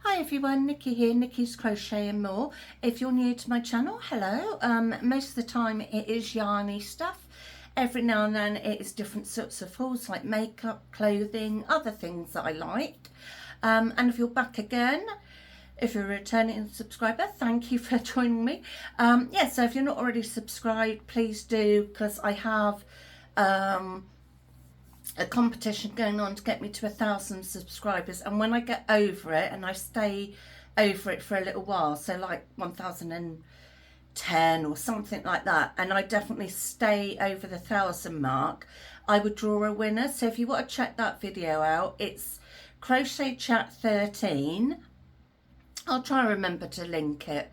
Hi everyone, Nicky here, Nicky's Crochet and More. If you're new to my channel, hello. Most of the time it is yarny stuff. Every now and then it is different sorts of hauls like makeup, clothing, other things that I like. And if you're back again, if you're a returning subscriber, thank you for joining me. So if you're not already subscribed, please do, because I have a competition going on to get me to 1,000 subscribers, and when I get over it, and I stay over it for a little while, so like 1,010 or something like that, and I definitely stay over the 1,000 mark, I would draw a winner. So if you want to check that video out, it's Crochet Chat 13. I'll try and remember to link it.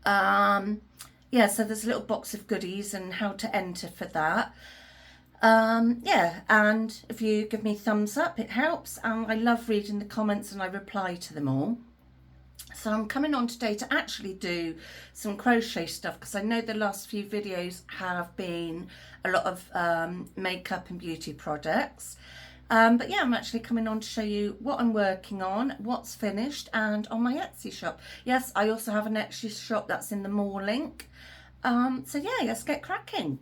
So there's a little box of goodies and how to enter for that. And if you give me thumbs up, it helps, and I love reading the comments and I reply to them all. So I'm coming on today to actually do some crochet stuff, because I know the last few videos have been a lot of makeup and beauty products. But yeah, I'm actually coming on to show you what I'm working on, what's finished, and on my Etsy shop. Yes, I also have an Etsy shop that's in the More link. So yeah, let's get cracking.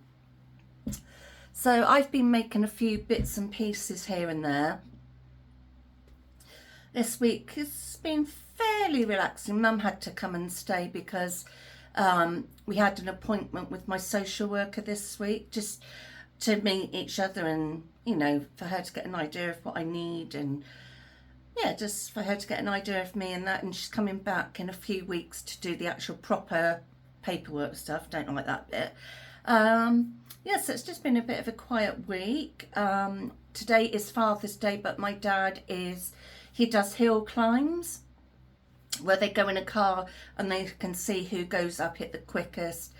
So I've been making a few bits and pieces here and there. This week has been fairly relaxing. Mum had to come and stay because we had an appointment with my social worker this week, just to meet each other and, you know, for her to get an idea of what I need, and yeah, just for her to get an idea of me and that. And she's coming back in a few weeks to do the actual proper paperwork stuff. Don't like that bit. So it's just been a bit of a quiet week. Today is Father's Day, but my dad he does hill climbs where they go in a car and they can see who goes up it the quickest,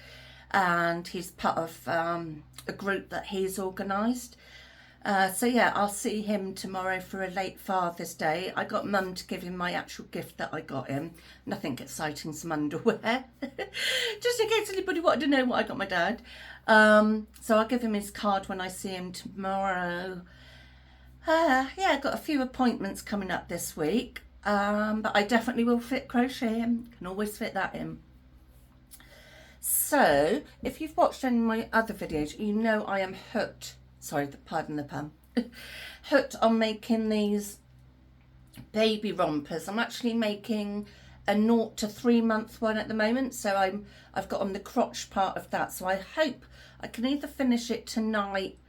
and he's part of a group that he's organised. I'll see him tomorrow for a late Father's Day. I got Mum to give him my actual gift that I got him. Nothing exciting, some underwear. Just in case anybody wanted to know what I got my dad. So I'll give him his card when I see him tomorrow. I've got a few appointments coming up this week. But I definitely will fit crochet in. Can always fit that in. So, if you've watched any of my other videos, you know I am hooked. Sorry, pardon the pun. Hooked on making these baby rompers. I'm actually making a 0 to 3 month one at the moment, so I've got on the crotch part of that. So I hope I can either finish it tonight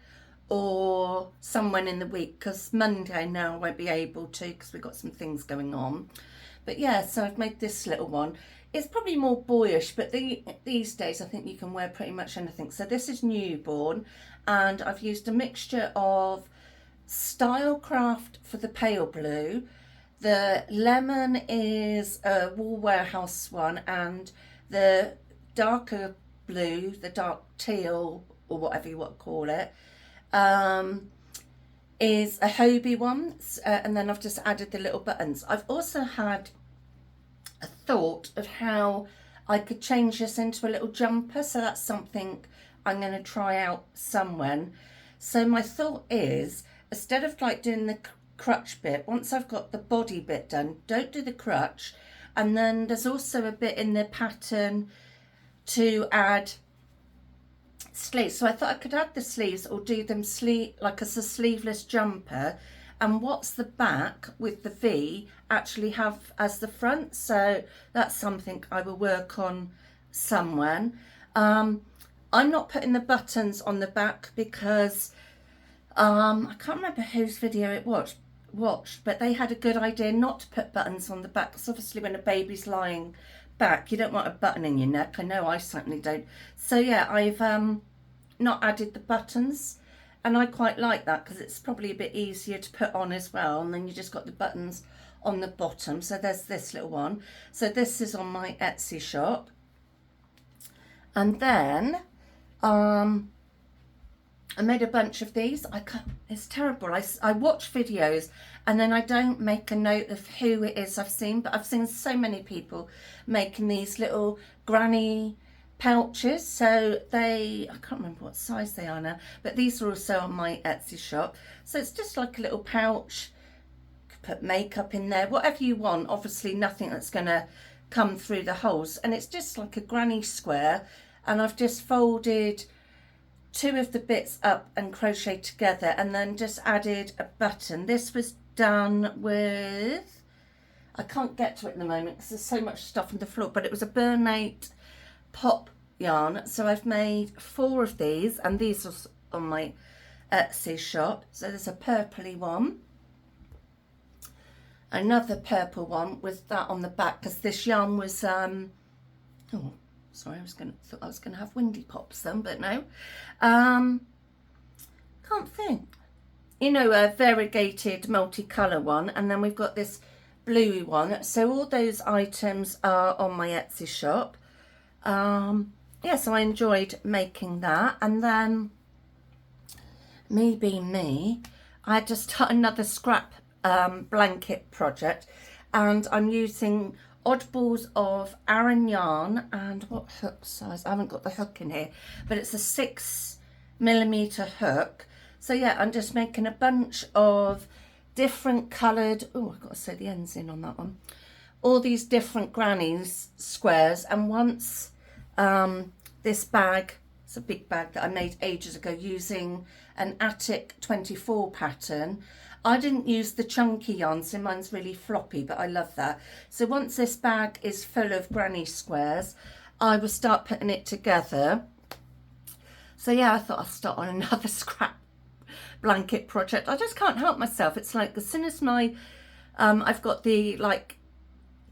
or somewhere in the week, because Monday now I won't be able to because we've got some things going on. But yeah, so I've made this little one. It's probably more boyish, but these days I think you can wear pretty much anything. So this is newborn, and I've used a mixture of Stylecraft for the pale blue. The lemon is a Wool Warehouse one, and the darker blue, the dark teal, or whatever you want to call it, is a Hobie one. And then I've just added the little buttons. I've also had a thought of how I could change this into a little jumper, so that's something I'm going to try out somewhere. So my thought is, instead of like doing the crutch bit, once I've got the body bit done, don't do the crutch. And then there's also a bit in the pattern to add sleeves, so I thought I could add the sleeves or do them like as a sleeveless jumper, and what's the back with the V actually have as the front. So that's something I will work on somewhere. I'm not putting the buttons on the back because I can't remember whose video it watched, but they had a good idea not to put buttons on the back, because obviously when a baby's lying back, you don't want a button in your neck. I know I certainly don't. So yeah, I've not added the buttons, and I quite like that because it's probably a bit easier to put on as well, and then you just got the buttons on the bottom. So there's this little one. So this is on my Etsy shop. And then I made a bunch of these. It's terrible. I watch videos and then I don't make a note of who it is I've seen, but I've seen so many people making these little granny pouches. So I can't remember what size they are now, but these are also on my Etsy shop. So it's just like a little pouch. put makeup in there, whatever you want. Obviously nothing that's going to come through the holes, and it's just like a granny square, and I've just folded 2 of the bits up and crocheted together, and then just added a button. This was done with, I can't get to it in the moment because there's so much stuff on the floor, but it was a Burnate pop yarn. So I've made 4 of these, and these are on my Etsy shop. So there's a purpley one, another purple one with that on the back, because this yarn was oh sorry, thought I was gonna have windy pops then, but no. Can't think. You know, a variegated multicolour one, and then we've got this bluey one. So all those items are on my Etsy shop. Yeah, so I enjoyed making that, and then me being me, I had to start another scrap blanket project, and I'm using oddballs of Aran yarn, and what hook size? I haven't got the hook in here, but it's a 6mm hook. So yeah, I'm just making a bunch of different coloured, oh, I've got to sew the ends in on that one, all these different grannies squares. And once this bag, it's a big bag that I made ages ago using an Attic 24 pattern. I didn't use the chunky yarn, so mine's really floppy, but I love that. So once this bag is full of granny squares, I will start putting it together. So yeah, I thought I'll start on another scrap blanket project. I just can't help myself. It's like as soon as my I've got the like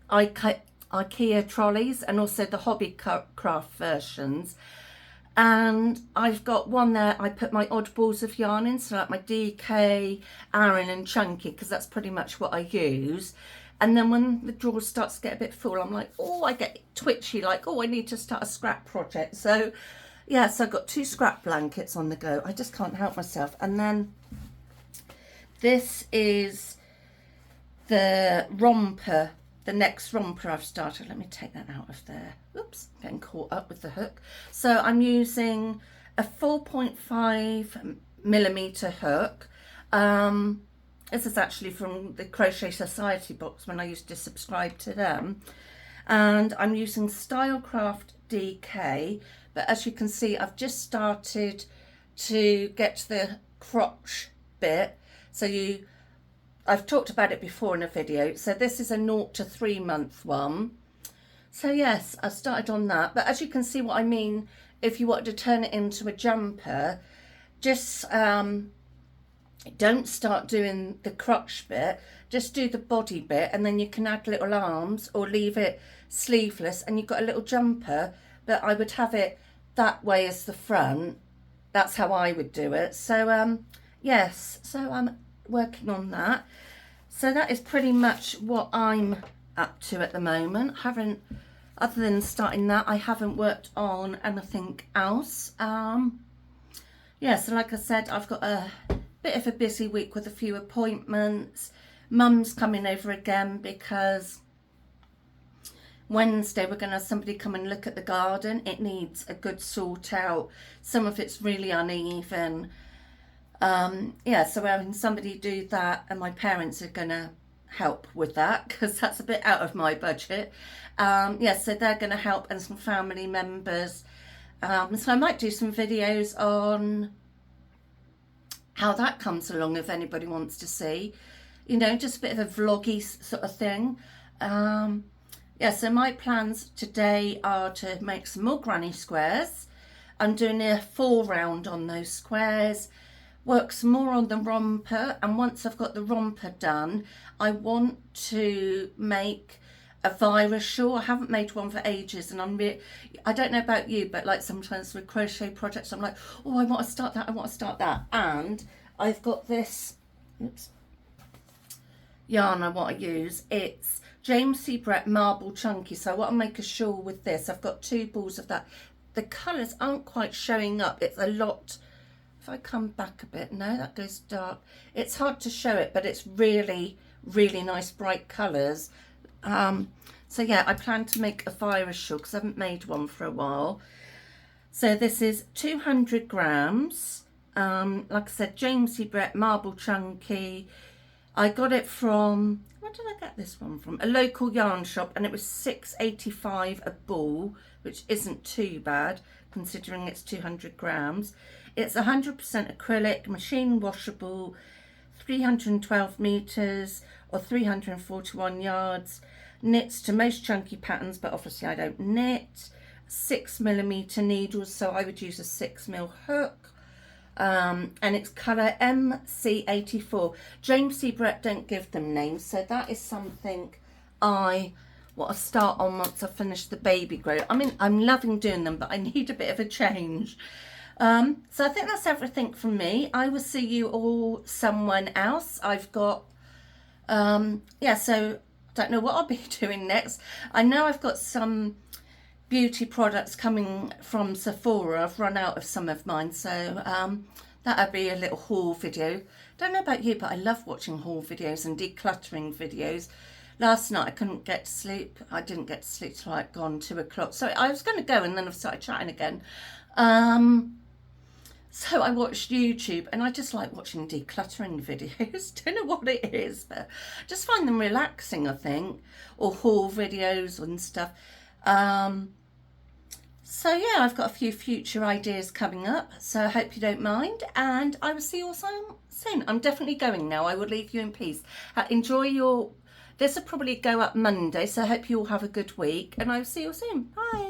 IKEA trolleys and also the Hobbycraft versions, and I've got one there I put my oddballs of yarn in, so like my DK, Aran and Chunky, because that's pretty much what I use. And then when the drawer starts to get a bit full, I'm like, oh, I get twitchy, like, oh, I need to start a scrap project. So yeah, so I've got 2 scrap blankets on the go. I just can't help myself. And then this is the romper, the next romper I've started. Let me take that out of there. Oops, getting caught up with the hook. So I'm using a 4.5mm hook. This is actually from the Crochet Society box when I used to subscribe to them. And I'm using Stylecraft DK, but as you can see, I've just started to get to the crotch bit. So I've talked about it before in a video. So this is a 0 to 3 month one. So yes, I started on that. But as you can see what I mean, if you want to turn it into a jumper, just don't start doing the crotch bit, just do the body bit, and then you can add little arms or leave it sleeveless and you've got a little jumper. But I would have it that way as the front. That's how I would do it. So yes, so I'm working on that. So that is pretty much what I'm up to at the moment. Other than starting that, I haven't worked on anything else. Yeah, so like I said, I've got a bit of a busy week with a few appointments. Mum's coming over again because Wednesday we're going to have somebody come and look at the garden. It needs a good sort out. Some of it's really uneven. Yeah, so we're having somebody do that, and my parents are going to help with that because that's a bit out of my budget. Yeah, so they're going to help, and some family members. So I might do some videos on how that comes along if anybody wants to see, you know, just a bit of a vloggy sort of thing. Yeah, so my plans today are to make some more granny squares. I'm doing a 4 round on those squares, work some more on the romper, and once I've got the romper done, I want to make a virus shawl. I haven't made one for ages, and I don't know about you, but like sometimes with crochet projects I'm like, oh, I want to start that, and I've got this yarn I want to use. It's James C. Brett Marble Chunky, so I want to make a shawl with this. I've got 2 balls of that. The colours aren't quite showing up. It's a lot. If I come back a bit, no, that goes dark. It's hard to show it, but it's really, really nice bright colours. So yeah, I plan to make a virus shawl because I haven't made one for a while. So this is 200 grams. Like I said, James C. Brett Marble Chunky. I got it from, where did I get this one from? A local yarn shop, and it was £6.85 a ball, which isn't too bad considering it's 200 grams. It's 100% acrylic, machine washable, 312 meters or 341 yards. Knits to most chunky patterns, but obviously I don't knit. 6mm needles, so I would use a 6mm hook. And it's colour MC84. James C. Brett don't give them names, so that is something I want to start on once I finish the baby grow. I mean, I'm loving doing them, but I need a bit of a change. So I think that's everything from me. I will see you all someone else. I've got, yeah, so I don't know what I'll be doing next. I know I've got some beauty products coming from Sephora. I've run out of some of mine, so that'll be a little haul video. Don't know about you, but I love watching haul videos and decluttering videos. Last night I couldn't get to sleep. I didn't get to sleep till like gone 2 o'clock. So I was going to go, and then I've started chatting again. So I watched YouTube, and I just like watching decluttering videos. Don't know what it is, but I just find them relaxing, I think, or haul videos and stuff. So yeah, I've got a few future ideas coming up, so I hope you don't mind, and I will see you all soon. I'm definitely going now. I will leave you in peace. Enjoy your... This will probably go up Monday, so I hope you all have a good week, and I will see you all soon. Bye.